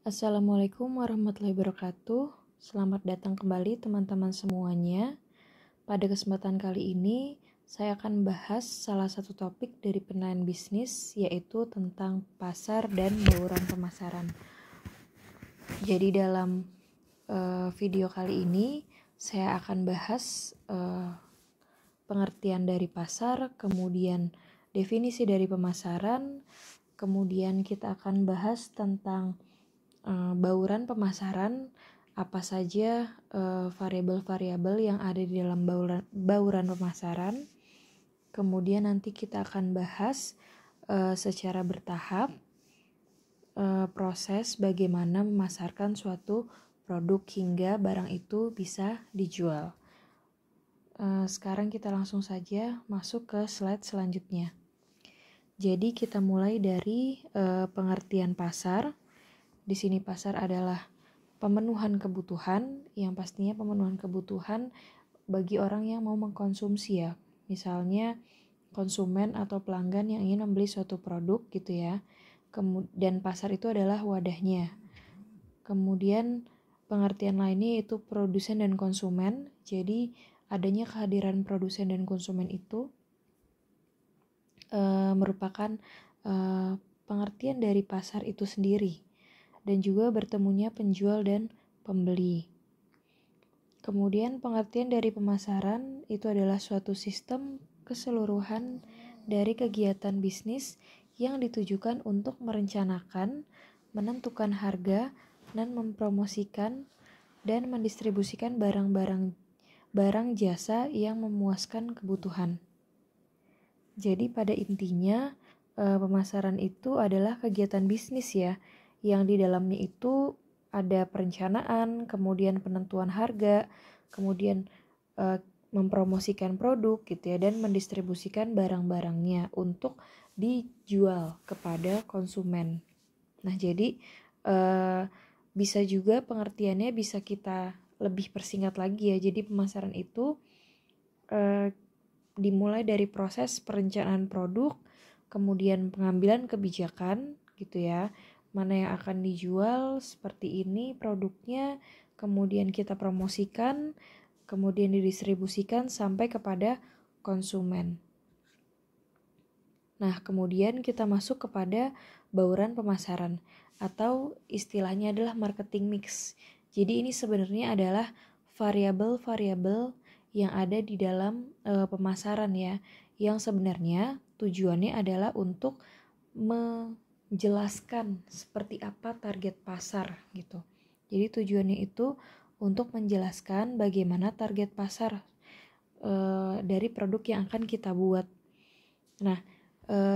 Assalamualaikum warahmatullahi wabarakatuh. Selamat datang kembali teman-teman semuanya. Pada kesempatan kali ini, saya akan bahas salah satu topik dari penilaian bisnis, yaitu tentang pasar dan bauran pemasaran. Jadi dalam video kali ini, saya akan bahas pengertian dari pasar, kemudian definisi dari pemasaran, kemudian kita akan bahas tentang bauran pemasaran, apa saja variabel-variabel yang ada di dalam bauran pemasaran. Kemudian nanti kita akan bahas secara bertahap proses bagaimana memasarkan suatu produk hingga barang itu bisa dijual. Sekarang kita langsung saja masuk ke slide selanjutnya. Jadi kita mulai dari pengertian pasar. Di sini pasar adalah pemenuhan kebutuhan, yang pastinya pemenuhan kebutuhan bagi orang yang mau mengkonsumsi ya. Misalnya konsumen atau pelanggan yang ingin membeli suatu produk gitu ya. Dan pasar itu adalah wadahnya. Kemudian pengertian lainnya yaitu produsen dan konsumen. Jadi adanya kehadiran produsen dan konsumen itu merupakan pengertian dari pasar itu sendiri. Dan juga bertemunya penjual dan pembeli. Kemudian pengertian dari pemasaran itu adalah suatu sistem keseluruhan dari kegiatan bisnis yang ditujukan untuk merencanakan, menentukan harga, dan mempromosikan dan mendistribusikan barang jasa yang memuaskan kebutuhan. Jadi pada intinya pemasaran itu adalah kegiatan bisnis ya, yang di dalamnya itu ada perencanaan, kemudian penentuan harga, kemudian mempromosikan produk gitu ya, dan mendistribusikan barang-barangnya untuk dijual kepada konsumen. Nah jadi bisa juga pengertiannya bisa kita lebih persingkat lagi ya. Jadi pemasaran itu dimulai dari proses perencanaan produk, kemudian pengambilan kebijakan gitu ya, mana yang akan dijual seperti ini produknya, kemudian kita promosikan, kemudian didistribusikan sampai kepada konsumen. Nah, kemudian kita masuk kepada bauran pemasaran atau istilahnya adalah marketing mix. Jadi ini sebenarnya adalah variabel-variabel yang ada di dalam pemasaran ya, yang sebenarnya tujuannya adalah untuk menjelaskan seperti apa target pasar gitu. Jadi tujuannya itu untuk menjelaskan bagaimana target pasar dari produk yang akan kita buat. Nah,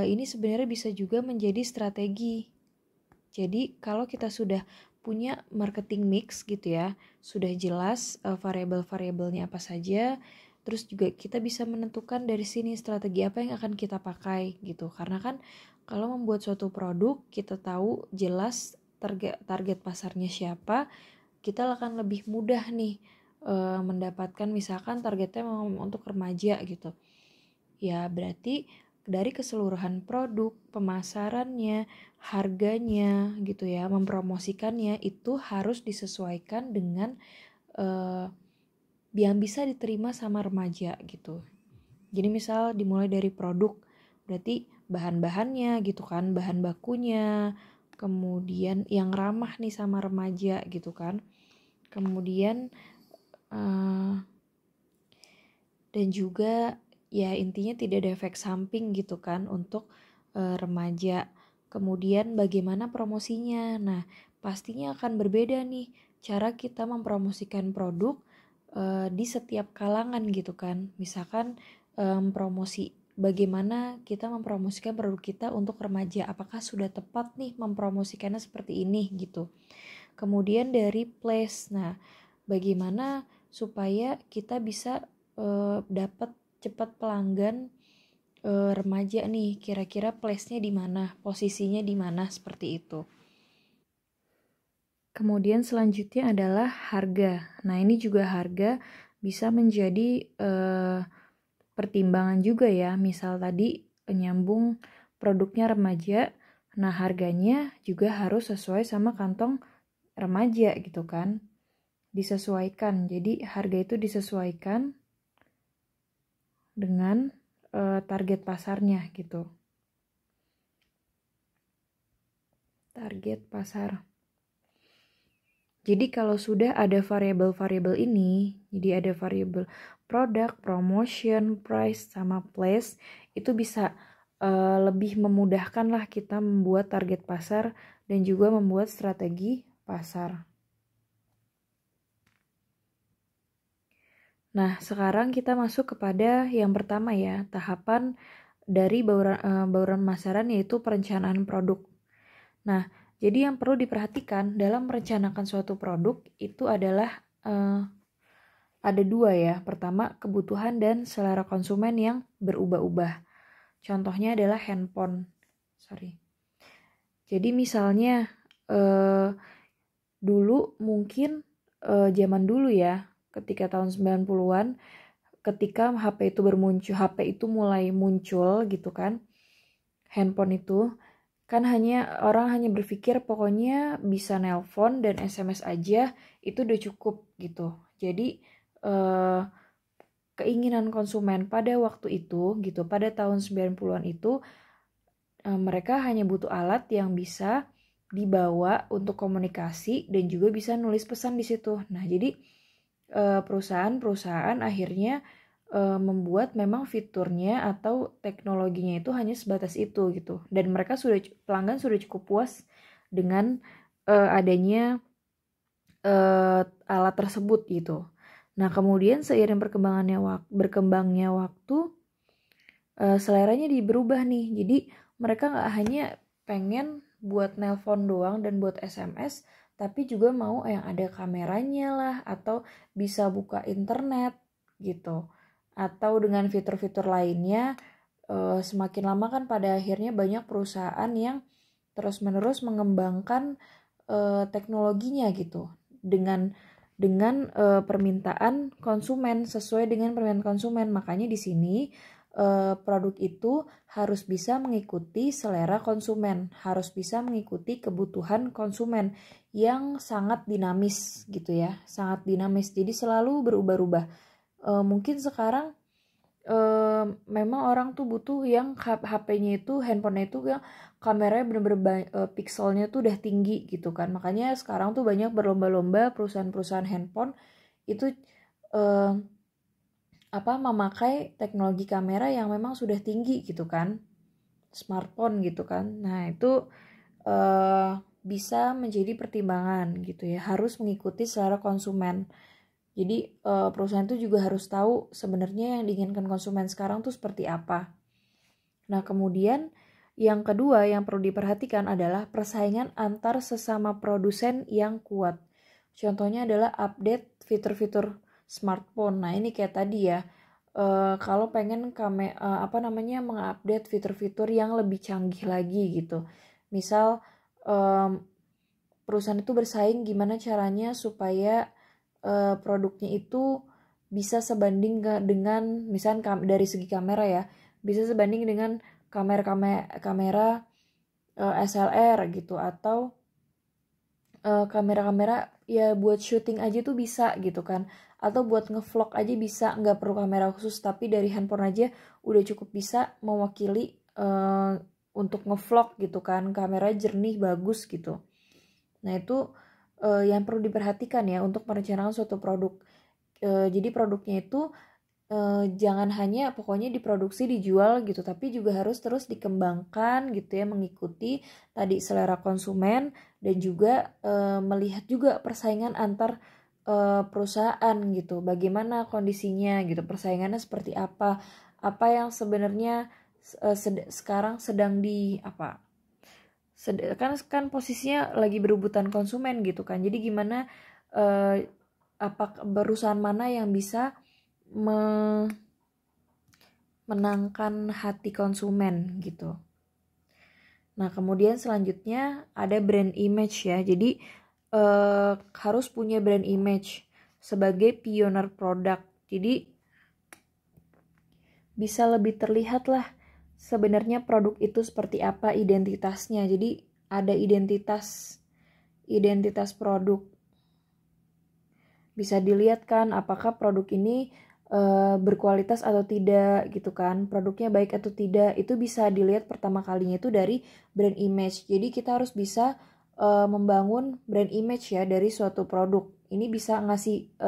ini sebenarnya bisa juga menjadi strategi. Jadi kalau kita sudah punya marketing mix gitu ya, sudah jelas variabel-variabelnya apa saja, terus juga kita bisa menentukan dari sini strategi apa yang akan kita pakai gitu. Karena kan kalau membuat suatu produk, kita tahu jelas target pasarnya siapa, kita akan lebih mudah nih mendapatkan misalkan targetnya memang untuk remaja gitu. Ya berarti dari keseluruhan produk, pemasarannya, harganya gitu ya, mempromosikannya itu harus disesuaikan dengan yang bisa diterima sama remaja gitu. Jadi misal dimulai dari produk, berarti bahan-bahannya gitu kan, bahan bakunya, kemudian yang ramah nih sama remaja gitu kan. Kemudian dan juga ya intinya tidak ada efek samping gitu kan untuk remaja. Kemudian bagaimana promosinya? Nah, pastinya akan berbeda nih cara kita mempromosikan produk di setiap kalangan gitu kan. Misalkan promosi bagaimana kita mempromosikan produk kita untuk remaja, apakah sudah tepat nih mempromosikannya seperti ini gitu. Kemudian dari place, nah bagaimana supaya kita bisa dapat cepat pelanggan remaja nih, kira-kira place-nya di mana, posisinya di mana seperti itu. Kemudian selanjutnya adalah harga. Nah ini juga harga bisa menjadi pertimbangan juga ya. Misal tadi nyambung produknya remaja, nah harganya juga harus sesuai sama kantong remaja gitu kan. Disesuaikan. Jadi harga itu disesuaikan dengan target pasarnya gitu. Target pasar. Jadi kalau sudah ada variabel-variabel ini, jadi ada variabel product, promotion, price, sama place, itu bisa lebih memudahkan lah kita membuat target pasar dan juga membuat strategi pasar. Nah, sekarang kita masuk kepada yang pertama ya, tahapan dari bauran pemasaran yaitu perencanaan produk. Nah, jadi yang perlu diperhatikan dalam merencanakan suatu produk itu adalah ada dua ya. Pertama, kebutuhan dan selera konsumen yang berubah-ubah. Contohnya adalah handphone. Jadi misalnya dulu mungkin zaman dulu ya, ketika tahun 90-an, ketika HP itu mulai muncul gitu kan, handphone itu kan orang hanya berpikir pokoknya bisa nelpon dan SMS aja itu udah cukup gitu. Jadi keinginan konsumen pada waktu itu gitu, pada tahun 90-an itu mereka hanya butuh alat yang bisa dibawa untuk komunikasi dan juga bisa nulis pesan di situ. Nah, jadi perusahaan akhirnya membuat memang fiturnya atau teknologinya itu hanya sebatas itu gitu, dan pelanggan sudah cukup puas dengan adanya alat tersebut gitu. Nah, kemudian seiring berkembangnya waktu, seleranya berubah nih. Jadi mereka nggak hanya pengen buat nelpon doang dan buat SMS, tapi juga mau yang ada kameranya lah, atau bisa buka internet gitu, atau dengan fitur-fitur lainnya. Semakin lama kan pada akhirnya banyak perusahaan yang terus-menerus mengembangkan teknologinya gitu dengan permintaan konsumen, sesuai dengan permintaan konsumen. Makanya di sini produk itu harus bisa mengikuti selera konsumen, harus bisa mengikuti kebutuhan konsumen yang sangat dinamis gitu ya, sangat dinamis. Jadi selalu berubah-ubah. Mungkin sekarang memang orang tuh butuh yang HP-nya itu, handphonenya itu yang kameranya bener-bener pixelnya tuh udah tinggi gitu kan. Makanya sekarang tuh banyak berlomba-lomba perusahaan-perusahaan handphone itu memakai teknologi kamera yang memang sudah tinggi gitu kan, smartphone gitu kan. Nah, itu bisa menjadi pertimbangan gitu ya, harus mengikuti selera konsumen. Jadi perusahaan itu juga harus tahu sebenarnya yang diinginkan konsumen sekarang tuh seperti apa. Nah, kemudian yang kedua yang perlu diperhatikan adalah persaingan antar sesama produsen yang kuat. Contohnya adalah update fitur-fitur smartphone. Nah, ini kayak tadi ya, kalau pengen mengupdate fitur-fitur yang lebih canggih lagi gitu. Misal perusahaan itu bersaing gimana caranya supaya produknya itu bisa sebanding dengan misalnya dari segi kamera ya, bisa sebanding dengan kamera SLR gitu, atau kamera-kamera ya buat syuting aja tuh bisa gitu kan, atau buat ngevlog aja bisa, nggak perlu kamera khusus, tapi dari handphone aja udah cukup bisa mewakili untuk ngevlog gitu kan, kamera jernih bagus gitu. Nah, itu yang perlu diperhatikan ya untuk merencanakan suatu produk. Jadi produknya itu jangan hanya pokoknya diproduksi dijual gitu, tapi juga harus terus dikembangkan gitu ya, mengikuti tadi selera konsumen, dan juga melihat juga persaingan antar perusahaan gitu, bagaimana kondisinya gitu, persaingannya seperti apa yang sebenarnya sekarang sedang kan posisinya lagi berebutan konsumen gitu kan. Jadi gimana perusahaan mana yang bisa menangkan hati konsumen gitu. Nah, kemudian selanjutnya ada brand image ya. Jadi harus punya brand image sebagai pioneer produk. Jadi bisa lebih terlihat lah sebenarnya produk itu seperti apa identitasnya. Jadi ada identitas identitas produk. Bisa dilihat kan apakah produk ini berkualitas atau tidak gitu kan, produknya baik atau tidak, itu bisa dilihat pertama kalinya itu dari brand image. Jadi kita harus bisa membangun brand image ya dari suatu produk. Ini bisa ngasih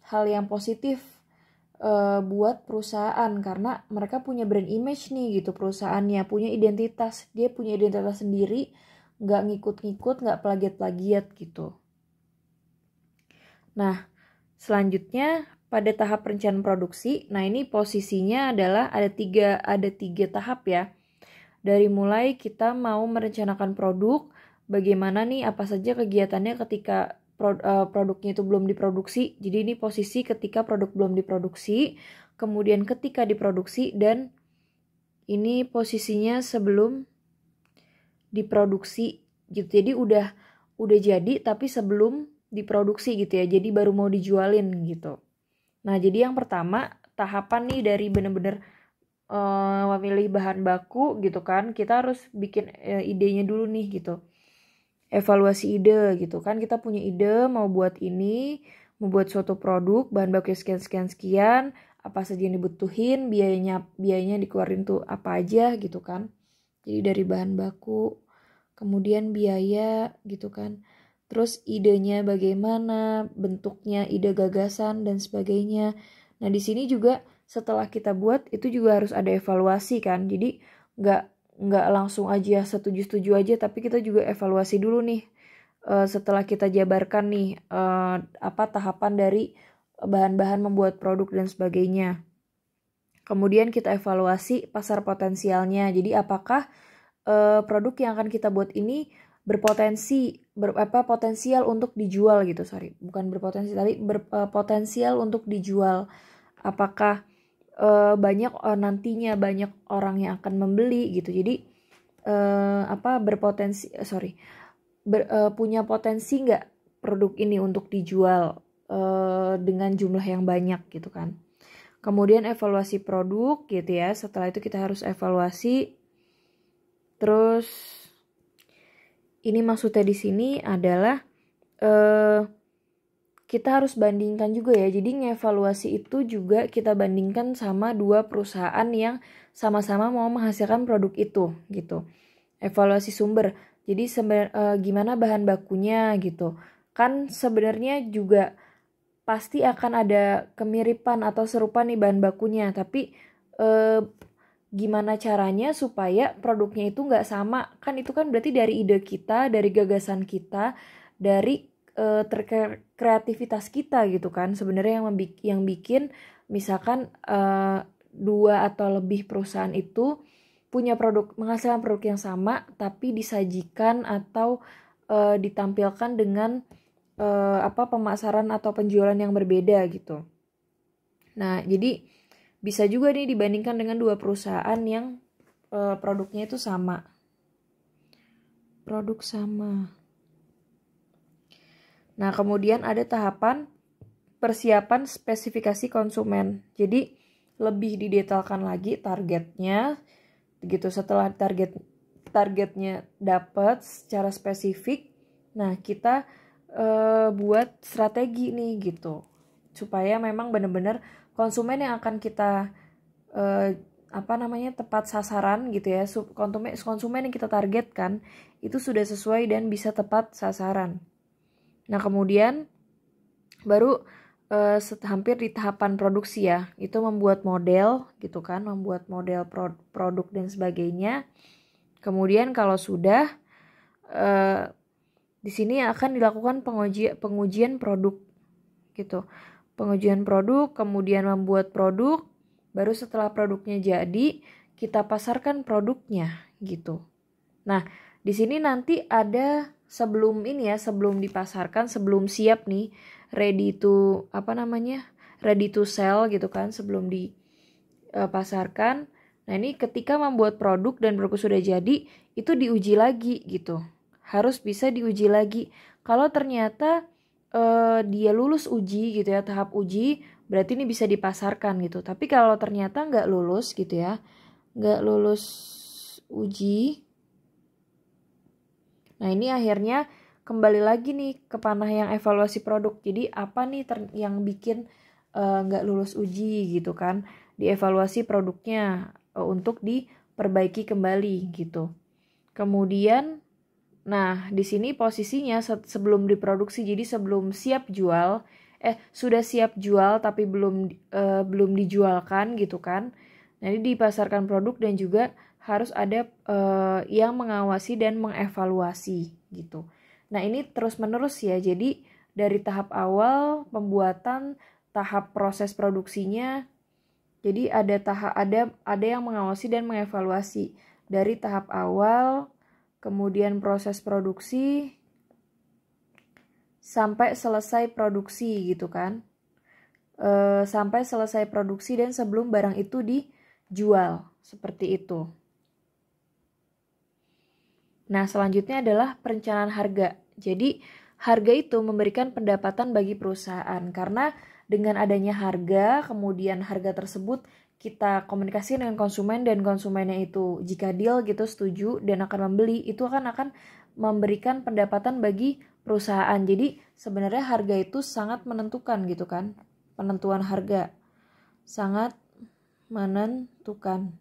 hal yang positif buat perusahaan, karena mereka punya brand image nih gitu, perusahaannya punya identitas, dia punya identitas sendiri, nggak ngikut-ngikut, nggak plagiat-plagiat gitu. Nah, selanjutnya pada tahap perencanaan produksi, nah ini posisinya adalah ada tiga tahap ya. Dari mulai kita mau merencanakan produk, bagaimana nih apa saja kegiatannya ketika produknya itu belum diproduksi. Jadi ini posisi ketika produk belum diproduksi, kemudian ketika diproduksi, dan ini posisinya sebelum diproduksi gitu. Jadi udah jadi tapi sebelum diproduksi gitu ya. Jadi baru mau dijualin gitu. Nah, jadi yang pertama tahapan nih dari bener-bener memilih bahan baku gitu kan, kita harus bikin idenya dulu nih gitu, evaluasi ide gitu kan, kita punya ide mau buat ini, mau buat suatu produk, bahan baku sekian, apa saja yang dibutuhin, biayanya dikeluarin tuh apa aja gitu kan. Jadi dari bahan baku, kemudian biaya gitu kan, terus idenya bagaimana, bentuknya, ide gagasan dan sebagainya. Nah di sini juga setelah kita buat itu juga harus ada evaluasi kan. Jadi nggak langsung aja setuju aja, tapi kita juga evaluasi dulu nih setelah kita jabarkan nih tahapan dari bahan-bahan membuat produk dan sebagainya. Kemudian kita evaluasi pasar potensialnya. Jadi apakah produk yang akan kita buat ini potensial untuk dijual gitu, bukan berpotensi tapi berpotensial untuk dijual. Apakah nantinya banyak orang yang akan membeli gitu. Jadi punya potensi nggak produk ini untuk dijual dengan jumlah yang banyak gitu kan. Kemudian evaluasi produk gitu ya. Setelah itu kita harus evaluasi. Terus ini maksudnya di sini adalah kita harus bandingkan juga ya. Jadi ngevaluasi itu juga kita bandingkan sama dua perusahaan yang sama-sama mau menghasilkan produk itu gitu. Evaluasi sumber. Jadi gimana bahan bakunya gitu. Kan sebenarnya juga pasti akan ada kemiripan atau serupa nih bahan bakunya, tapi gimana caranya supaya produknya itu nggak sama. Kan itu kan berarti dari ide kita, dari gagasan kita, dari kreativitas kita gitu kan. Sebenarnya yang bikin misalkan 2 atau lebih perusahaan itu punya menghasilkan produk yang sama tapi disajikan atau ditampilkan dengan pemasaran atau penjualan yang berbeda gitu. Nah, jadi bisa juga nih dibandingkan dengan 2 perusahaan yang produknya itu sama. Produk sama. Nah, kemudian ada tahapan persiapan spesifikasi konsumen. Jadi lebih didetailkan lagi targetnya gitu. Setelah targetnya dapat secara spesifik, nah kita buat strategi nih gitu, supaya memang benar-benar konsumen yang akan kita tepat sasaran gitu ya, konsumen yang kita targetkan itu sudah sesuai dan bisa tepat sasaran. Nah kemudian baru hampir di tahapan produksi ya, itu membuat model gitu kan, membuat model produk dan sebagainya. Kemudian kalau sudah di sini akan dilakukan pengujian produk gitu. Pengujian produk, kemudian membuat produk, baru setelah produknya jadi kita pasarkan produknya gitu. Nah, di sini nanti ada sebelum dipasarkan, sebelum siap nih, ready to sell gitu kan, sebelum dipasarkan. Nah, ini ketika membuat produk dan produk sudah jadi, itu diuji lagi gitu. Harus bisa diuji lagi. Kalau ternyata dia lulus uji gitu ya, tahap uji, berarti ini bisa dipasarkan gitu. Tapi kalau ternyata nggak lulus gitu ya, nggak lulus uji, Nah, ini akhirnya kembali lagi nih ke panah yang evaluasi produk. Jadi apa nih yang bikin nggak lulus uji gitu kan? Dievaluasi produknya untuk diperbaiki kembali gitu. Kemudian, nah di sini posisinya sebelum diproduksi, jadi sebelum siap jual, sudah siap jual tapi belum dijualkan gitu kan? Nah, ini dipasarkan produk dan juga harus ada yang mengawasi dan mengevaluasi gitu. Nah, ini terus-menerus ya. Jadi dari tahap awal pembuatan, tahap proses produksinya. Jadi ada yang mengawasi dan mengevaluasi dari tahap awal, kemudian proses produksi sampai selesai produksi gitu kan. Sampai selesai produksi dan sebelum barang itu dijual, seperti itu. Nah, selanjutnya adalah perencanaan harga. Jadi, harga itu memberikan pendapatan bagi perusahaan karena dengan adanya harga, kemudian harga tersebut kita komunikasi dengan konsumen dan konsumennya itu jika deal gitu setuju dan akan membeli, itu akan memberikan pendapatan bagi perusahaan. Jadi, sebenarnya harga itu sangat menentukan gitu kan. Penentuan harga sangat menentukan.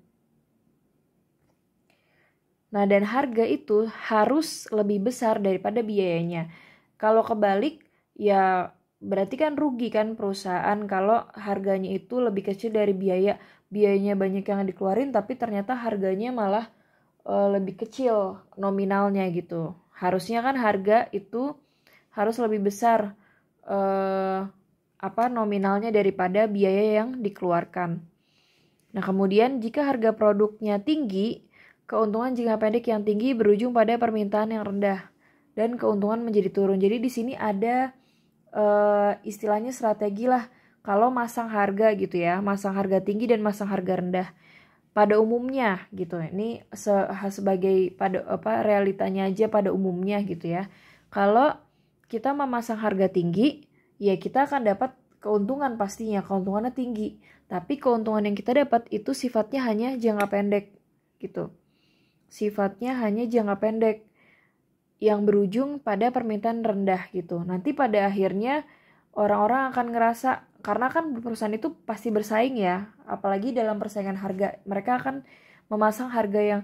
Nah, dan harga itu harus lebih besar daripada biayanya. Kalau kebalik, ya berarti kan rugi kan perusahaan kalau harganya itu lebih kecil dari biayanya banyak yang dikeluarin, tapi ternyata harganya malah lebih kecil nominalnya gitu. Harusnya kan harga itu harus lebih besar nominalnya daripada biaya yang dikeluarkan. Nah, kemudian jika harga produknya tinggi, keuntungan jangka pendek yang tinggi berujung pada permintaan yang rendah dan keuntungan menjadi turun. Jadi di sini ada istilahnya strategi lah kalau masang harga gitu ya, masang harga tinggi dan masang harga rendah. Pada umumnya gitu. Ini sebagai realitanya aja pada umumnya gitu ya. Kalau kita memasang harga tinggi, ya kita akan dapat keuntungan pastinya, keuntungannya tinggi. Tapi keuntungan yang kita dapat itu sifatnya hanya jangka pendek gitu. Sifatnya hanya jangka pendek yang berujung pada permintaan rendah gitu. Nanti pada akhirnya orang-orang akan ngerasa, karena kan perusahaan itu pasti bersaing ya, apalagi dalam persaingan harga. Mereka akan memasang harga yang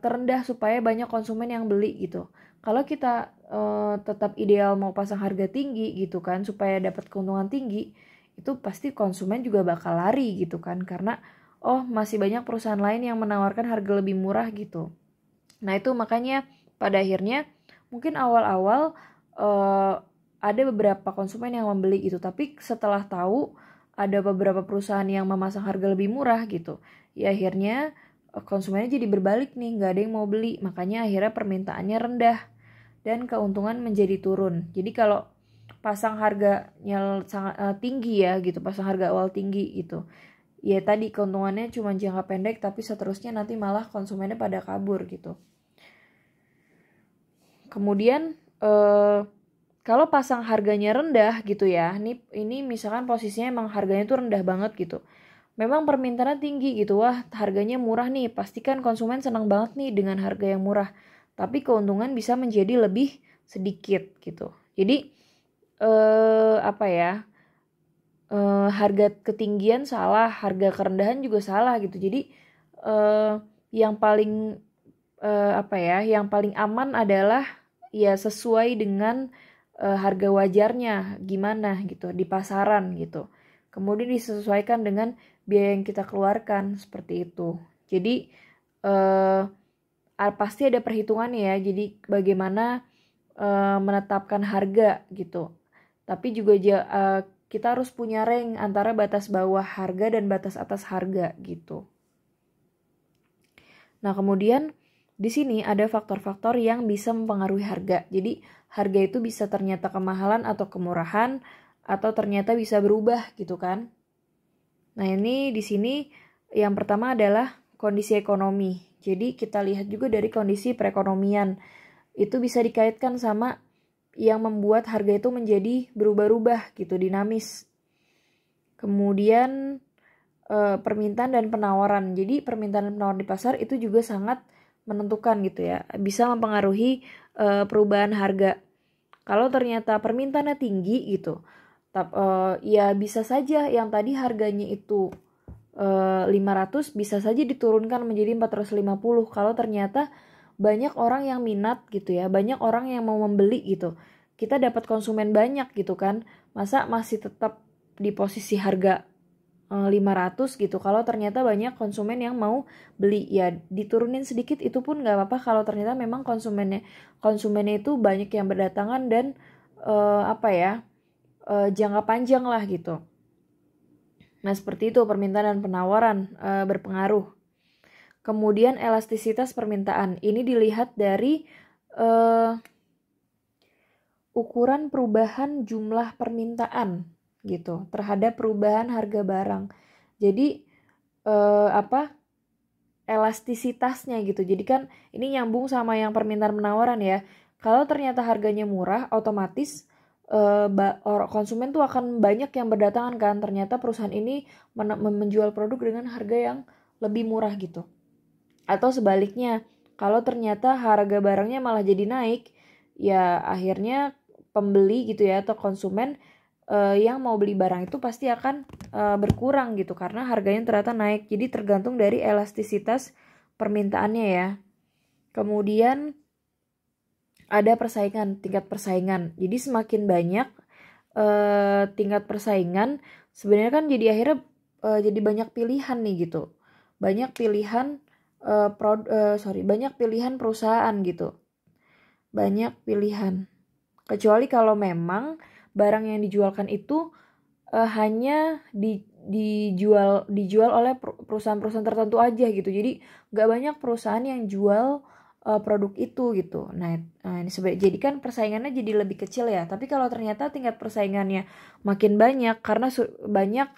terendah supaya banyak konsumen yang beli gitu. Kalau kita tetap ideal mau pasang harga tinggi gitu kan, supaya dapat keuntungan tinggi, itu pasti konsumen juga bakal lari gitu kan, karena masih banyak perusahaan lain yang menawarkan harga lebih murah gitu. Nah, itu makanya pada akhirnya mungkin awal-awal ada beberapa konsumen yang membeli gitu, tapi setelah tahu ada beberapa perusahaan yang memasang harga lebih murah gitu, ya akhirnya konsumennya jadi berbalik nih, nggak ada yang mau beli, makanya akhirnya permintaannya rendah dan keuntungan menjadi turun. Jadi kalau pasang harganya sangat tinggi ya gitu, pasang harga awal tinggi gitu, ya tadi keuntungannya cuma jangka pendek, tapi seterusnya nanti malah konsumennya pada kabur gitu. Kemudian kalau pasang harganya rendah gitu ya, ini misalkan posisinya emang harganya tuh rendah banget gitu, memang permintaannya tinggi gitu, wah harganya murah nih, pastikan konsumen senang banget nih dengan harga yang murah, tapi keuntungan bisa menjadi lebih sedikit gitu. Jadi harga ketinggian salah, harga kerendahan juga salah gitu. Jadi yang paling yang paling aman adalah ya sesuai dengan harga wajarnya gimana gitu di pasaran gitu. Kemudian disesuaikan dengan biaya yang kita keluarkan seperti itu. Jadi pasti ada perhitungannya ya. Jadi bagaimana menetapkan harga gitu. Tapi juga kita harus punya range antara batas bawah harga dan batas atas harga gitu. Nah, kemudian di sini ada faktor-faktor yang bisa mempengaruhi harga. Jadi, harga itu bisa ternyata kemahalan atau kemurahan, atau ternyata bisa berubah gitu kan. Nah, ini di sini yang pertama adalah kondisi ekonomi. Jadi, kita lihat juga dari kondisi perekonomian. Itu bisa dikaitkan sama yang membuat harga itu menjadi berubah-ubah gitu, dinamis. Kemudian permintaan dan penawaran. Jadi permintaan dan penawaran di pasar itu juga sangat menentukan gitu ya, bisa mempengaruhi perubahan harga. Kalau ternyata permintaannya tinggi gitu, ya bisa saja yang tadi harganya itu 500 bisa saja diturunkan menjadi 450 kalau ternyata banyak orang yang minat gitu ya, banyak orang yang mau membeli gitu. Kita dapat konsumen banyak gitu kan. Masa masih tetap di posisi harga 500 gitu kalau ternyata banyak konsumen yang mau beli, ya diturunin sedikit itu pun nggak apa-apa kalau ternyata memang konsumennya itu banyak yang berdatangan dan jangka panjang lah gitu. Nah seperti itu permintaan dan penawaran berpengaruh. Kemudian elastisitas permintaan ini dilihat dari ukuran perubahan jumlah permintaan gitu terhadap perubahan harga barang. Jadi elastisitasnya gitu. Jadi kan ini nyambung sama yang permintaan penawaran ya. Kalau ternyata harganya murah, otomatis konsumen tuh akan banyak yang berdatangan kan. Ternyata perusahaan ini menjual produk dengan harga yang lebih murah gitu. Atau sebaliknya, kalau ternyata harga barangnya malah jadi naik, ya akhirnya pembeli gitu ya atau konsumen yang mau beli barang itu pasti akan berkurang gitu karena harganya ternyata naik. Jadi tergantung dari elastisitas permintaannya ya. Kemudian ada persaingan, tingkat persaingan. Jadi semakin banyak tingkat persaingan, sebenarnya kan jadi akhirnya jadi banyak pilihan nih gitu. Banyak pilihan banyak pilihan perusahaan gitu. Banyak pilihan. Kecuali kalau memang barang yang dijualkan itu hanya dijual oleh perusahaan-perusahaan tertentu aja gitu. Jadi nggak banyak perusahaan yang jual produk itu gitu. Nah ini jadi kan persaingannya jadi lebih kecil ya. Tapi kalau ternyata tingkat persaingannya makin banyak karena banyak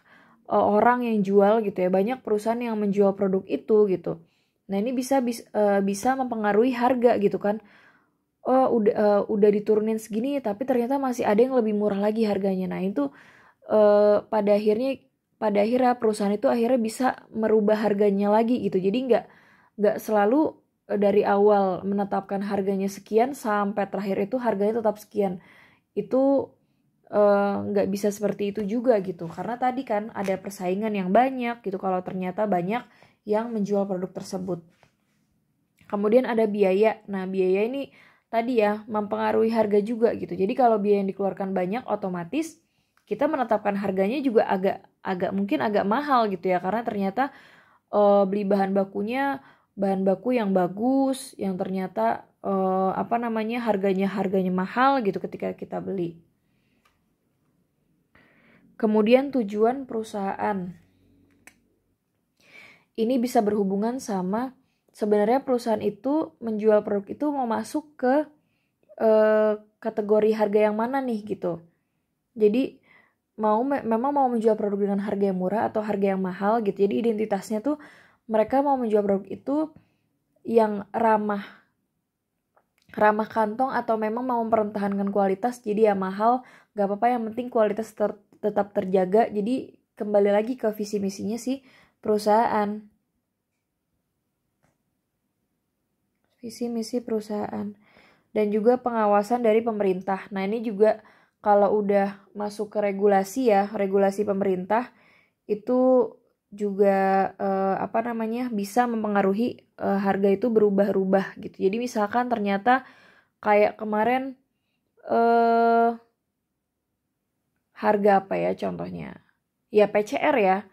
orang yang jual gitu ya, banyak perusahaan yang menjual produk itu gitu. Nah ini bisa mempengaruhi harga gitu kan. Udah diturunin segini tapi ternyata masih ada yang lebih murah lagi harganya. Nah itu pada akhirnya perusahaan itu akhirnya bisa merubah harganya lagi gitu. Jadi nggak selalu dari awal menetapkan harganya sekian sampai terakhir itu harganya tetap sekian. Itu nggak bisa seperti itu juga gitu. Karena tadi kan ada persaingan yang banyak gitu kalau ternyata banyak yang menjual produk tersebut. Kemudian ada biaya. Nah biaya ini tadi ya mempengaruhi harga juga gitu. Jadi kalau biaya yang dikeluarkan banyak otomatis kita menetapkan harganya juga mungkin agak mahal gitu ya karena ternyata beli bahan baku yang bagus yang ternyata harganya mahal gitu ketika kita beli. Kemudian tujuan perusahaan. Ini bisa berhubungan sama sebenarnya perusahaan itu menjual produk itu mau masuk ke kategori harga yang mana nih gitu. Jadi memang mau menjual produk dengan harga yang murah atau harga yang mahal gitu. Jadi identitasnya tuh mereka mau menjual produk itu yang ramah kantong atau memang mau mempertahankan kualitas jadi ya mahal gak apa-apa yang penting kualitas tetap terjaga. Jadi kembali lagi ke visi misinya si perusahaan, visi misi perusahaan dan juga pengawasan dari pemerintah. Nah ini juga kalau udah masuk ke regulasi pemerintah itu juga bisa mempengaruhi harga itu berubah-ubah gitu. Jadi misalkan ternyata kayak kemarin harga apa ya contohnya? Ya PCR ya.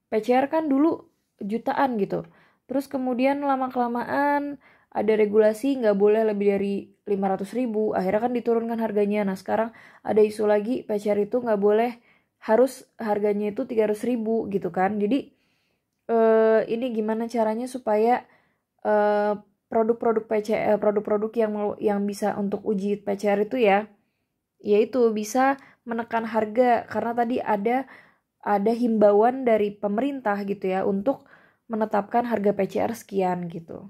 PCR kan dulu jutaan gitu. Terus kemudian lama-kelamaan ada regulasi nggak boleh lebih dari 500.000. Akhirnya kan diturunkan harganya. Nah sekarang ada isu lagi PCR itu nggak boleh, harus harganya itu 300.000 gitu kan. Jadi ini gimana caranya supaya produk-produk PCR, produk-produk yang bisa untuk uji PCR itu ya, yaitu bisa menekan harga karena tadi ada himbauan dari pemerintah gitu ya untuk menetapkan harga PCR sekian gitu.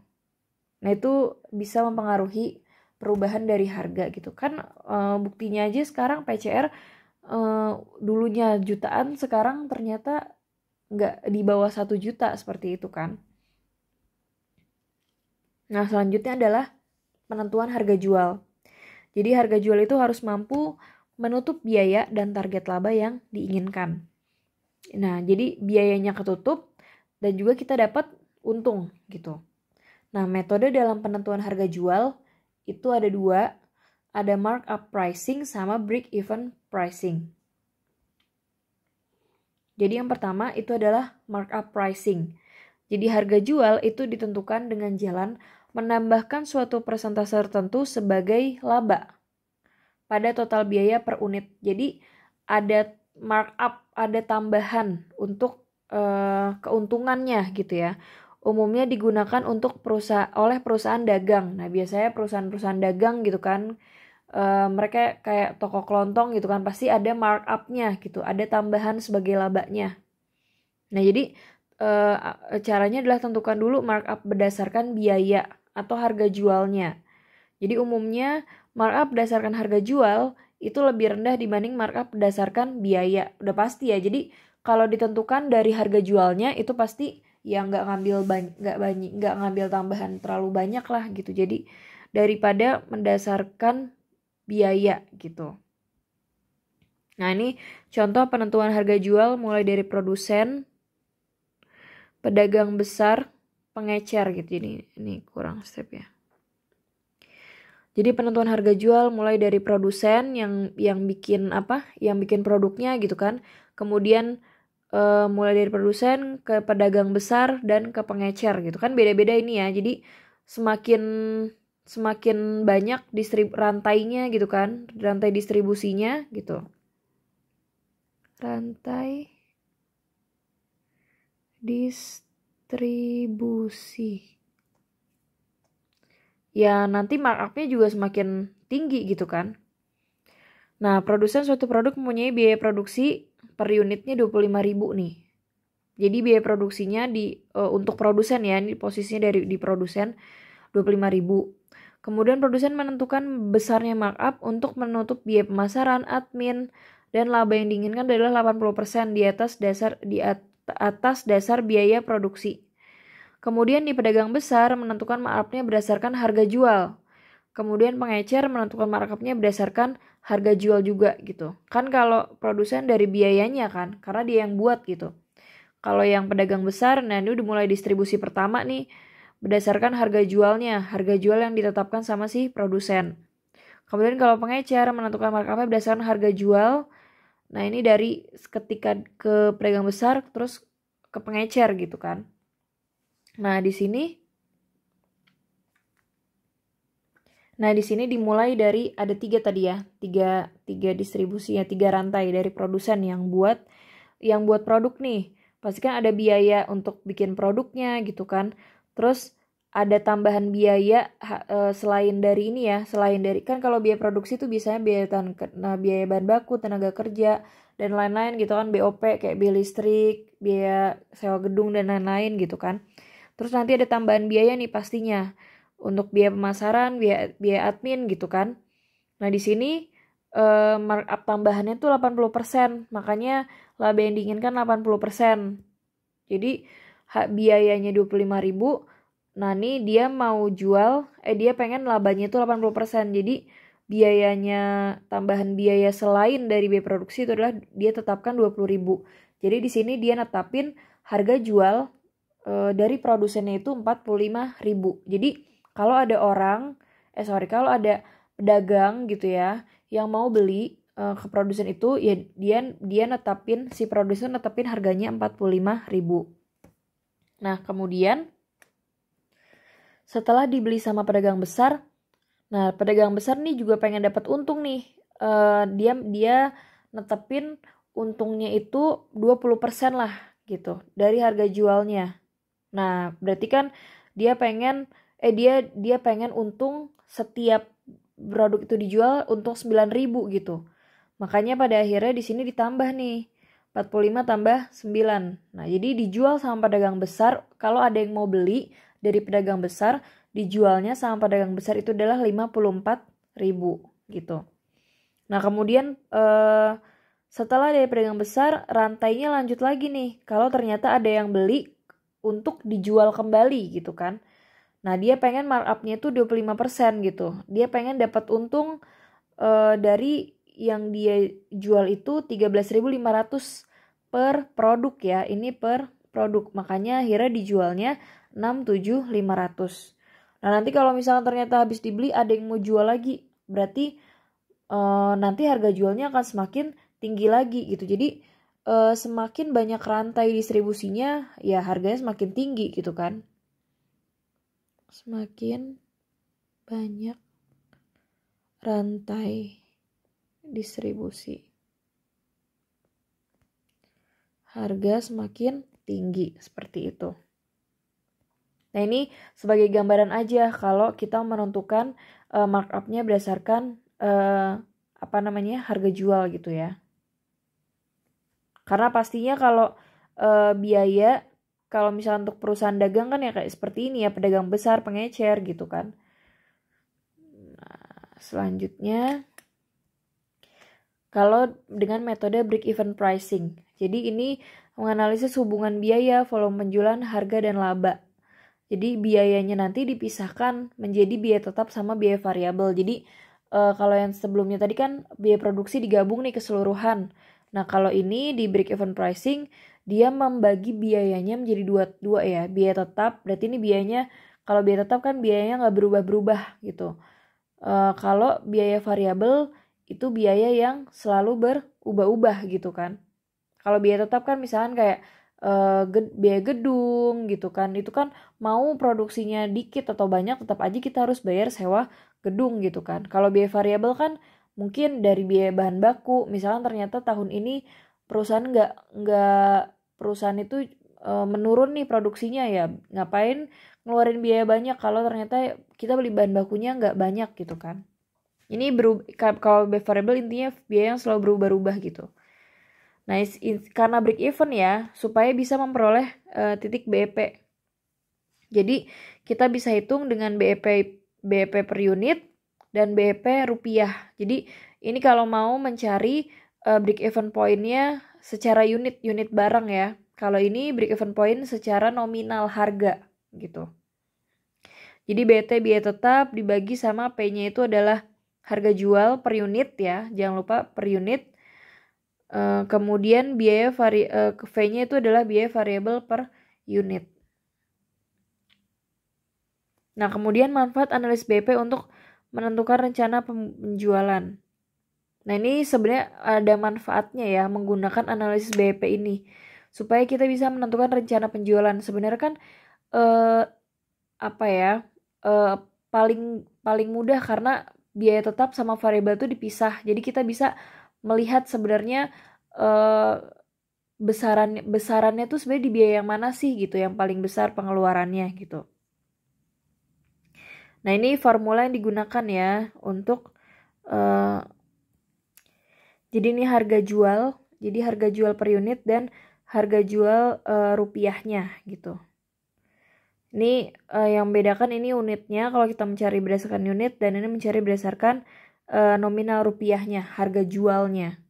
Nah itu bisa mempengaruhi perubahan dari harga gitu kan. Buktinya aja sekarang PCR dulunya jutaan sekarang ternyata nggak di bawah 1 juta seperti itu kan. Nah, selanjutnya adalah penentuan harga jual. Jadi harga jual itu harus mampu menutup biaya dan target laba yang diinginkan. Nah, jadi biayanya ketutup dan juga kita dapat untung gitu. Nah, metode dalam penentuan harga jual itu ada dua, ada markup pricing sama break even pricing. Jadi yang pertama itu adalah markup pricing. Jadi harga jual itu ditentukan dengan jalan menambahkan suatu persentase tertentu sebagai laba pada total biaya per unit. Jadi ada markup, ada tambahan untuk keuntungannya gitu ya. Umumnya digunakan untuk oleh perusahaan dagang. Nah, biasanya perusahaan-perusahaan dagang gitu kan, mereka kayak toko kelontong gitu kan, pasti ada markup-nya gitu, ada tambahan sebagai labanya. Nah, jadi caranya adalah tentukan dulu markup berdasarkan biaya atau harga jualnya. Jadi umumnya markup berdasarkan harga jual itu lebih rendah dibanding markup berdasarkan biaya. Udah pasti ya. Jadi kalau ditentukan dari harga jualnya itu pasti ya nggak ngambil tambahan terlalu banyak lah gitu. Jadi daripada mendasarkan biaya gitu. Nah, ini contoh penentuan harga jual mulai dari produsen, pedagang besar, pengecer gitu. Ini kurang step ya. Jadi penentuan harga jual mulai dari produsen yang bikin yang bikin produknya gitu kan. Kemudian mulai dari produsen ke pedagang besar dan ke pengecer gitu kan, beda-beda ini ya. Jadi semakin banyak rantainya gitu kan, rantai distribusinya gitu. Rantai distribusi. Ya nanti markupnya juga semakin tinggi gitu kan. Nah, produsen suatu produk mempunyai biaya produksi per unitnya 25.000 nih. Jadi biaya produksinya untuk produsen ya, ini posisinya di produsen 25.000. Kemudian produsen menentukan besarnya markup untuk menutup biaya pemasaran, admin, dan laba yang diinginkan adalah 80% di atas dasar biaya produksi. Kemudian di pedagang besar menentukan markupnya berdasarkan harga jual. Kemudian pengecer menentukan markupnya berdasarkan harga jual juga gitu. Kan kalau produsen dari biayanya kan, karena dia yang buat gitu. Kalau yang pedagang besar, nah ini udah mulai distribusi pertama nih, berdasarkan harga jualnya, harga jual yang ditetapkan sama si produsen. Kemudian kalau pengecer menentukan markupnya berdasarkan harga jual, nah ini dari ketika ke pedagang besar terus ke pengecer gitu kan. Nah, di sini dimulai dari ada 3 tadi ya, 3 distribusi ya, 3 rantai dari produsen yang buat produk nih. Pastikan ada biaya untuk bikin produknya gitu kan. Terus ada tambahan biaya selain dari ini ya, selain dari kan kalau biaya produksi itu biasanya biaya bahan baku, tenaga kerja dan lain-lain gitu kan, BOP kayak biaya listrik, biaya sewa gedung dan lain-lain gitu kan. Terus nanti ada tambahan biaya nih pastinya untuk biaya pemasaran, biaya admin gitu kan. Nah, di sini markup tambahannya tuh 80%, makanya laba yang diinginkan 80%. Jadi biayanya 25.000. Nah, nih dia mau jual, dia pengen labanya itu 80%. Jadi biayanya, tambahan biaya selain dari biaya produksi itu adalah dia tetapkan 20.000. Jadi di sini dia netapin harga jual dari produsennya itu 45.000. Jadi kalau ada kalau ada pedagang gitu ya yang mau beli ke produsen itu, ya si produsen netapin harganya 45.000. Nah, kemudian setelah dibeli sama pedagang besar, nah pedagang besar nih juga pengen dapat untung nih. Dia netepin untungnya itu 20% lah gitu dari harga jualnya. Nah, berarti kan dia pengen untung setiap produk itu dijual untung 9.000 gitu. Makanya pada akhirnya di sini ditambah nih 45 tambah 9. Nah, jadi dijual sama pedagang besar. Kalau ada yang mau beli dari pedagang besar, dijualnya sama pedagang besar itu adalah 54.000 gitu. Nah, kemudian setelah dari pedagang besar, rantainya lanjut lagi nih. Kalau ternyata ada yang beli untuk dijual kembali gitu kan. Nah, dia pengen markupnya itu 25% gitu. Dia pengen dapat untung dari yang dia jual itu 13.500 per produk ya. Ini per produk. Makanya akhirnya dijualnya 6.7.500. Nah, nanti kalau misalnya ternyata habis dibeli ada yang mau jual lagi, berarti nanti harga jualnya akan semakin tinggi lagi gitu. Jadi semakin banyak rantai distribusinya, ya harganya semakin tinggi gitu kan. Semakin banyak rantai distribusi, harga semakin tinggi, seperti itu. Nah, ini sebagai gambaran aja kalau kita menentukan markupnya berdasarkan harga jual gitu ya. Karena pastinya kalau biaya, kalau misalnya untuk perusahaan dagang kan ya kayak seperti ini ya, pedagang besar, pengecer gitu kan. Nah, selanjutnya kalau dengan metode break-even pricing. Jadi ini menganalisis hubungan biaya, volume penjualan, harga, dan laba. Jadi biayanya nanti dipisahkan menjadi biaya tetap sama biaya variabel. Jadi kalau yang sebelumnya tadi kan biaya produksi digabung nih keseluruhan. Nah, kalau ini di break-even pricing, dia membagi biayanya menjadi dua ya. Biaya tetap, berarti ini biayanya, kalau biaya tetap kan biayanya nggak berubah-berubah gitu. Kalau biaya variabel itu biaya yang selalu berubah-ubah gitu kan. Kalau biaya tetap kan misalkan kayak biaya gedung gitu kan, itu kan mau produksinya dikit atau banyak tetap aja kita harus bayar sewa gedung gitu kan. Kalau biaya variabel kan mungkin dari biaya bahan baku, misalkan ternyata tahun ini perusahaan perusahaan itu menurun nih produksinya, ya ngapain ngeluarin biaya banyak kalau ternyata kita beli bahan bakunya nggak banyak gitu kan. Ini kalau variable intinya biaya yang selalu berubah-ubah gitu. Nah, karena break even ya, supaya bisa memperoleh titik BEP. Jadi, kita bisa hitung dengan BEP per unit dan BEP rupiah. Jadi, ini kalau mau mencari break even point-nya secara unit barang ya. Kalau ini break even point secara nominal harga gitu. Jadi, biaya tetap dibagi sama P-nya itu adalah harga jual per unit ya, jangan lupa per unit. Kemudian biaya V-nya itu adalah biaya variabel per unit. Nah, kemudian manfaat analis BEP untuk menentukan rencana penjualan. Nah, ini sebenarnya ada manfaatnya ya menggunakan analisis BEP ini supaya kita bisa menentukan rencana penjualan. Sebenarnya kan paling mudah karena biaya tetap sama variabel itu dipisah. Jadi kita bisa melihat sebenarnya besarannya tuh sebenarnya di biaya yang mana sih gitu, yang paling besar pengeluarannya gitu. Nah, ini formula yang digunakan ya untuk jadi ini harga jual, jadi harga jual per unit dan harga jual rupiahnya gitu. Ini yang bedakan ini unitnya kalau kita mencari berdasarkan unit, dan ini mencari berdasarkan nominal rupiahnya, harga jualnya.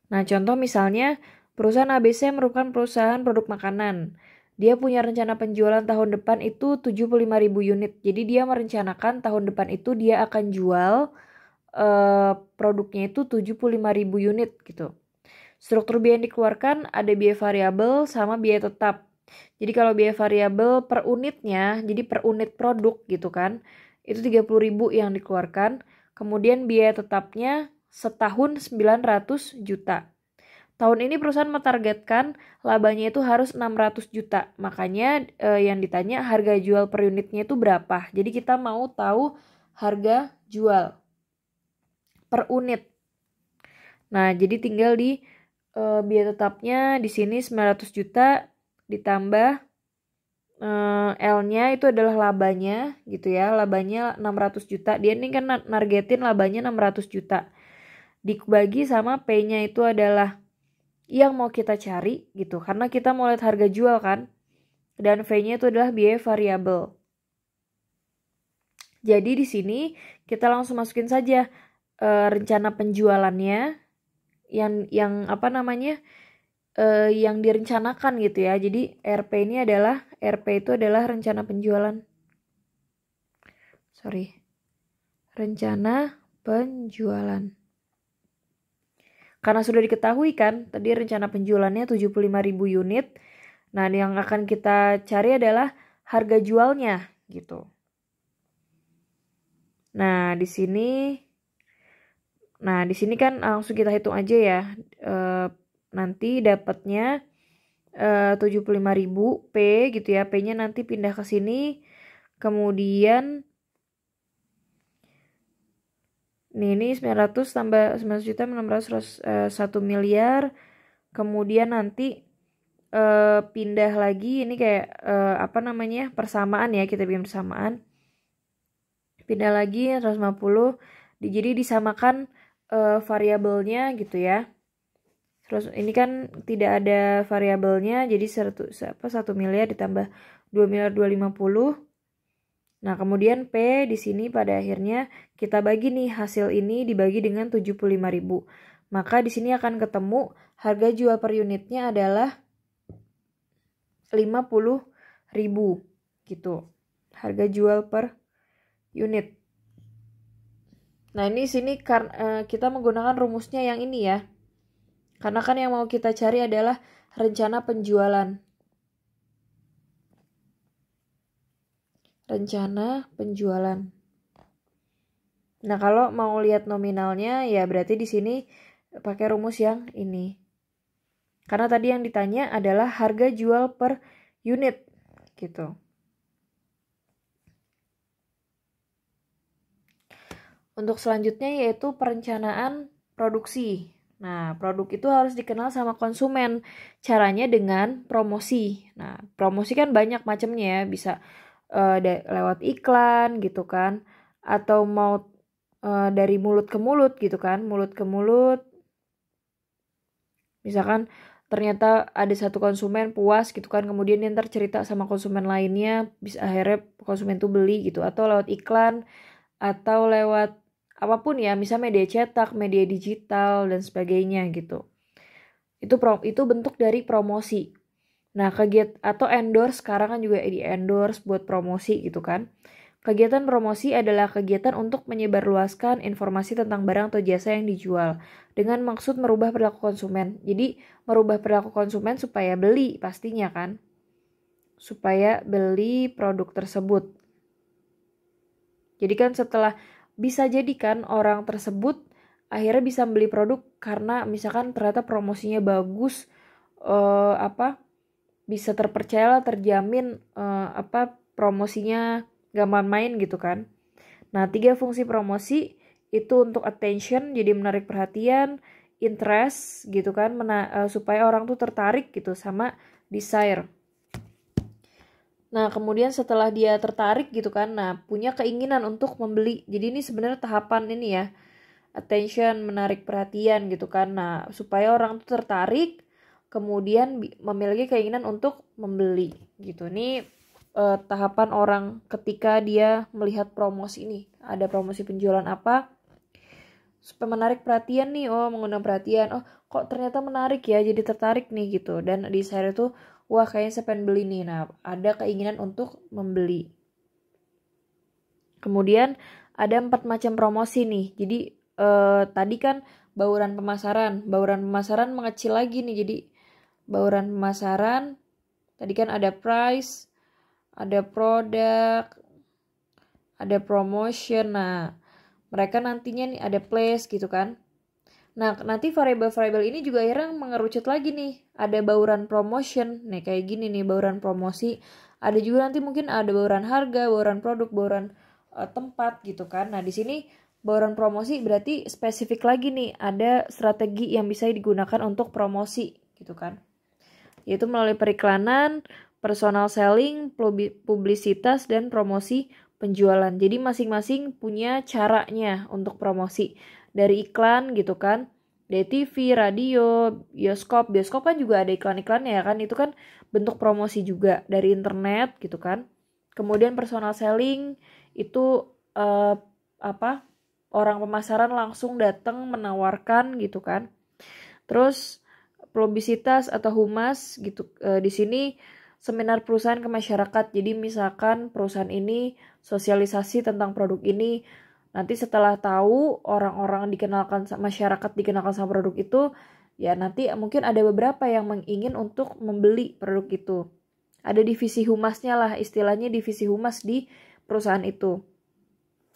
Nah, contoh misalnya perusahaan ABC merupakan perusahaan produk makanan. Dia punya rencana penjualan tahun depan itu 75.000 unit. Jadi dia merencanakan tahun depan itu dia akan jual produknya itu 75.000 unit gitu. Struktur biaya yang dikeluarkan ada biaya variabel sama biaya tetap. Jadi kalau biaya variabel per unitnya, jadi per unit produk gitu kan, itu 30.000 yang dikeluarkan. Kemudian biaya tetapnya setahun 900 juta. Tahun ini perusahaan mentargetkan labanya itu harus 600 juta. Makanya yang ditanya harga jual per unitnya itu berapa. Jadi kita mau tahu harga jual per unit. Nah, jadi tinggal di biaya tetapnya di sini 900 juta ditambah L-nya itu adalah labanya gitu ya. Labanya 600 juta. Dia ini kan nargetin labanya 600 juta. Dibagi sama P-nya itu adalah yang mau kita cari gitu. Karena kita mau lihat harga jual kan. Dan V-nya itu adalah biaya variabel. Jadi di sini kita langsung masukin saja rencana penjualannya yang direncanakan gitu ya. Jadi RP ini adalah RP itu adalah rencana penjualan. Rencana penjualan. Karena sudah diketahui kan, tadi rencana penjualannya 75.000 unit. Nah, yang akan kita cari adalah harga jualnya gitu. Nah, di sini kan langsung kita hitung aja ya. Nanti dapatnya 75.000 P gitu ya. P-nya nanti pindah ke sini. Kemudian ini 900 tambah 900 juta 600 1 miliar. Kemudian nanti pindah lagi ini kayak persamaan ya, kita bikin persamaan. Pindah lagi 150. Jadi disamakan variabelnya gitu ya. Terus ini kan tidak ada variabelnya, jadi 1 miliar ditambah 2 miliar 250. Nah, kemudian P di sini pada akhirnya kita bagi nih, hasil ini dibagi dengan 75.000. Maka di sini akan ketemu harga jual per unitnya adalah 50.000 gitu. Harga jual per unit. Nah, ini sini kita menggunakan rumusnya yang ini ya. Karena kan yang mau kita cari adalah rencana penjualan. Rencana penjualan. Nah, kalau mau lihat nominalnya ya berarti di sini pakai rumus yang ini. Karena tadi yang ditanya adalah harga jual per unit gitu. Untuk selanjutnya yaitu perencanaan produksi. Nah, produk itu harus dikenal sama konsumen. Caranya dengan promosi. Nah, promosi kan banyak macamnya ya, bisa lewat iklan gitu kan, atau mau dari mulut ke mulut gitu kan, mulut ke mulut. Misalkan ternyata ada satu konsumen puas gitu kan, kemudian dia ntar cerita sama konsumen lainnya, bisa akhirnya konsumen tuh beli gitu, atau lewat iklan, atau lewat apapun ya, misalnya media cetak, media digital dan sebagainya gitu. Itu bentuk dari promosi. Nah, atau endorse, sekarang kan juga di endorse buat promosi gitu kan. Kegiatan promosi adalah kegiatan untuk menyebarluaskan informasi tentang barang atau jasa yang dijual dengan maksud merubah perilaku konsumen. Jadi, merubah perilaku konsumen supaya beli pastinya kan. Supaya beli produk tersebut. Jadi kan bisa jadikan orang tersebut akhirnya bisa beli produk karena misalkan ternyata promosinya bagus, bisa terpercaya, terjamin promosinya gak main-main gitu kan. Nah, 3 fungsi promosi itu untuk attention, jadi menarik perhatian, interest gitu kan, supaya orang tuh tertarik gitu, sama desire. Nah, kemudian setelah dia tertarik gitu kan, nah punya keinginan untuk membeli. Jadi ini sebenarnya tahapan ini ya, attention, menarik perhatian gitu kan. Nah, supaya orang tuh tertarik, kemudian memiliki keinginan untuk membeli gitu. Ini tahapan orang ketika dia melihat promosi ini. Ada promosi penjualan apa? Supaya menarik perhatian nih, mengundang perhatian. Kok ternyata menarik ya, jadi tertarik nih gitu. Dan di saya itu, wah kayaknya saya pengen beli nih. Nah, ada keinginan untuk membeli. Kemudian ada 4 macam promosi nih. Jadi tadi kan bauran pemasaran. Bauran pemasaran mengecil lagi nih. Jadi bauran pemasaran tadi kan ada price, ada produk, ada promotion. Nah, mereka nantinya nih ada place gitu kan. Nah, nanti variabel-variabel ini juga akhirnya mengerucut lagi nih. Ada bauran promotion. Nih kayak gini nih bauran promosi. Ada juga nanti mungkin ada bauran harga, bauran produk, bauran tempat gitu kan. Nah, di sini bauran promosi berarti spesifik lagi nih. Ada strategi yang bisa digunakan untuk promosi gitu kan. Yaitu melalui periklanan, personal selling, publisitas, dan promosi penjualan. Jadi masing-masing punya caranya untuk promosi. Dari iklan gitu kan, dari TV, radio, bioskop. Bioskop kan juga ada iklan-iklannya ya kan, itu kan bentuk promosi juga. Dari internet gitu kan. Kemudian personal selling itu orang pemasaran langsung datang menawarkan gitu kan. Terus publisitas atau humas gitu, di sini seminar perusahaan ke masyarakat. Jadi misalkan perusahaan ini sosialisasi tentang produk ini, nanti setelah tahu orang-orang dikenalkan, masyarakat dikenalkan sama produk itu, ya nanti mungkin ada beberapa yang ingin untuk membeli produk itu. Ada divisi humasnya lah, istilahnya divisi humas di perusahaan itu.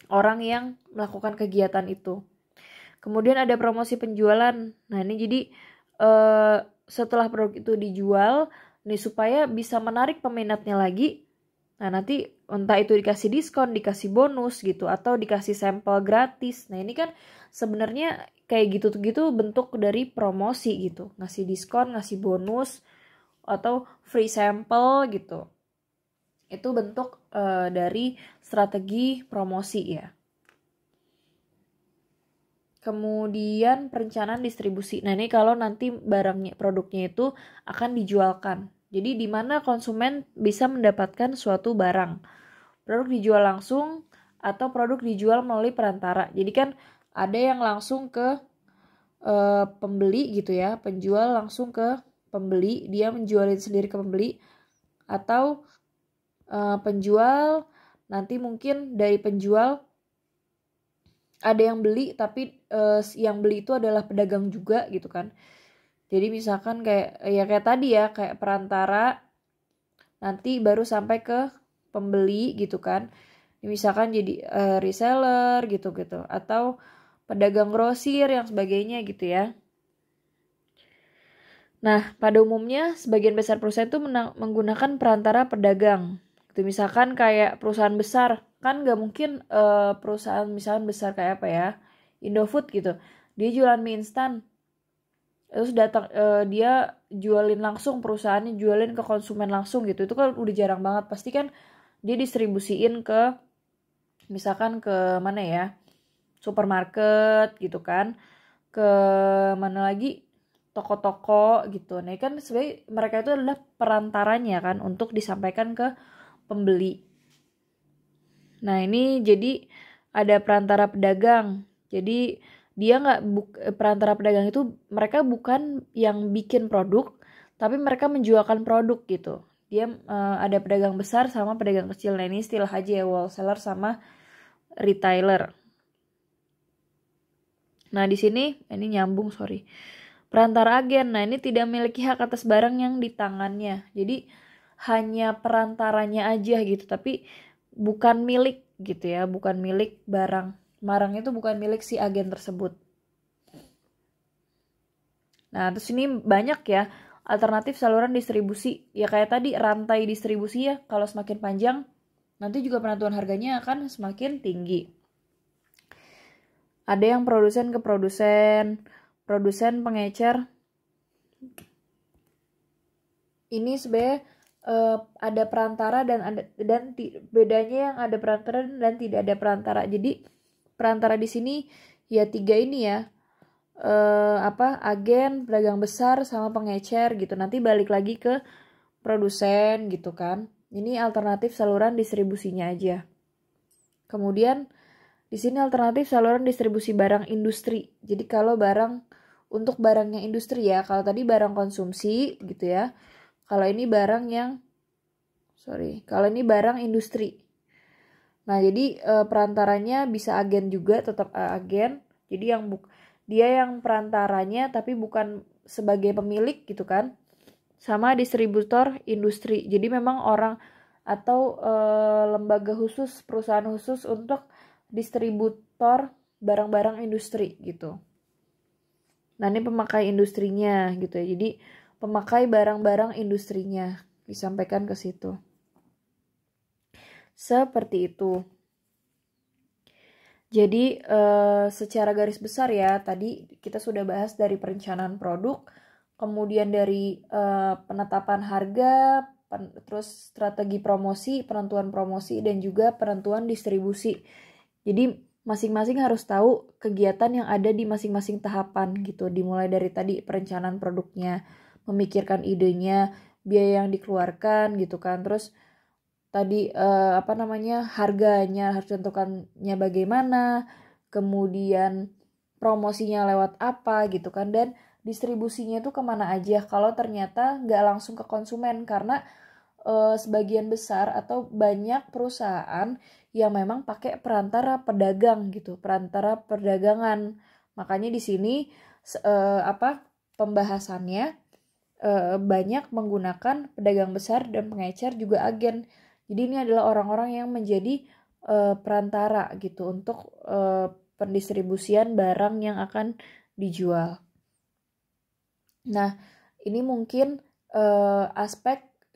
Orang yang melakukan kegiatan itu. Kemudian ada promosi penjualan. Nah ini jadi setelah produk itu dijual, nih supaya bisa menarik peminatnya lagi. Nah nanti entah itu dikasih diskon, dikasih bonus gitu, atau dikasih sampel gratis. Nah ini kan sebenarnya kayak gitu-gitu bentuk dari promosi gitu. Ngasih diskon, ngasih bonus, atau free sampel gitu. Itu bentuk dari strategi promosi ya. Kemudian perencanaan distribusi. Nah ini kalau nanti produknya itu akan dijualkan. Jadi di mana konsumen bisa mendapatkan suatu barang. Produk dijual langsung atau produk dijual melalui perantara. Jadi kan ada yang langsung ke pembeli gitu ya. Penjual langsung ke pembeli. Dia menjualin sendiri ke pembeli. Atau penjual nanti mungkin dari penjual ada yang beli tapi yang beli itu adalah pedagang juga gitu kan. Jadi misalkan kayak tadi ya, kayak perantara nanti baru sampai ke pembeli gitu kan. Misalkan jadi reseller gitu-gitu atau pedagang grosir yang sebagainya gitu ya. Nah, pada umumnya sebagian besar perusahaan itu menggunakan perantara pedagang. Gitu. Misalkan kayak perusahaan besar, kan nggak mungkin perusahaan misalkan besar kayak apa ya, Indofood gitu. Dia jualan mie instan, terus datang dia jualin langsung, perusahaannya jualin ke konsumen langsung gitu. Itu kan udah jarang banget. Pasti kan dia distribusiin ke misalkan ke mana ya, supermarket gitu kan, ke mana lagi, toko-toko gitu. Nah kan sebenarnya mereka itu adalah perantaranya kan untuk disampaikan ke pembeli. Nah ini jadi ada perantara pedagang. Jadi dia perantara pedagang itu mereka bukan yang bikin produk, tapi mereka menjualkan produk gitu. Dia ada pedagang besar sama pedagang kecil. Nah ini istilah aja ya, wholesaler sama retailer. Nah di sini ini nyambung sorry. Perantara agen. Nah ini tidak memiliki hak atas barang yang di tangannya. Jadi hanya perantaranya aja gitu, tapi bukan milik gitu ya, bukan milik barang. Barang itu bukan milik si agen tersebut. Nah, terus ini banyak ya alternatif saluran distribusi. Ya kayak tadi rantai distribusi ya, kalau semakin panjang nanti juga penentuan harganya akan semakin tinggi. Ada yang produsen ke produsen, produsen pengecer. Ini sebenarnya ada perantara dan bedanya yang ada perantara dan tidak ada perantara. Jadi perantara di sini ya 3 ini ya. Agen, pedagang besar sama pengecer gitu. Nanti balik lagi ke produsen gitu kan. Ini alternatif saluran distribusinya aja. Kemudian di sini alternatif saluran distribusi barang industri. Jadi kalau untuk barangnya industri ya, kalau tadi barang konsumsi gitu ya. Kalau ini barang industri. Nah, jadi perantaranya bisa agen juga, tetap agen. Jadi dia yang perantaranya tapi bukan sebagai pemilik gitu kan. Sama distributor industri. Jadi memang orang atau lembaga khusus, perusahaan khusus untuk distributor barang-barang industri gitu. Nah, ini pemakai industrinya gitu ya. Jadi pemakai barang-barang industrinya disampaikan ke situ. Seperti itu. Jadi secara garis besar ya, tadi kita sudah bahas dari perencanaan produk, kemudian dari penetapan harga, terus strategi promosi, penentuan promosi, dan juga penentuan distribusi. Jadi masing-masing harus tahu kegiatan yang ada di masing-masing tahapan gitu. Dimulai dari tadi perencanaan produknya, memikirkan idenya, biaya yang dikeluarkan gitu kan. Terus tadi harganya harus ditentukannya bagaimana, kemudian promosinya lewat apa gitu kan, dan distribusinya itu kemana aja kalau ternyata nggak langsung ke konsumen, karena sebagian besar atau banyak perusahaan yang memang pakai perantara pedagang gitu, perantara perdagangan. Makanya di sini pembahasannya banyak menggunakan pedagang besar dan pengecer juga agen. Jadi ini adalah orang-orang yang menjadi perantara gitu untuk pendistribusian barang yang akan dijual. Nah, ini mungkin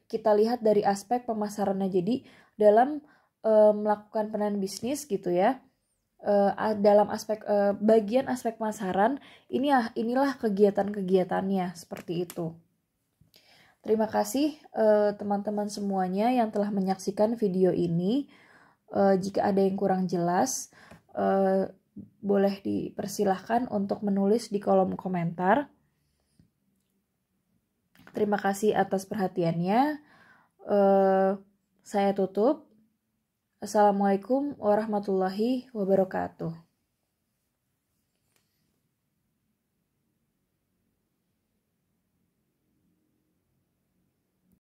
kita lihat dari aspek pemasarannya. Jadi dalam melakukan penahan bisnis gitu ya, dalam aspek bagian aspek pemasaran, inilah kegiatan-kegiatannya seperti itu. Terima kasih teman-teman semuanya yang telah menyaksikan video ini. Jika ada yang kurang jelas, boleh dipersilahkan untuk menulis di kolom komentar. Terima kasih atas perhatiannya. Saya tutup. Assalamualaikum warahmatullahi wabarakatuh.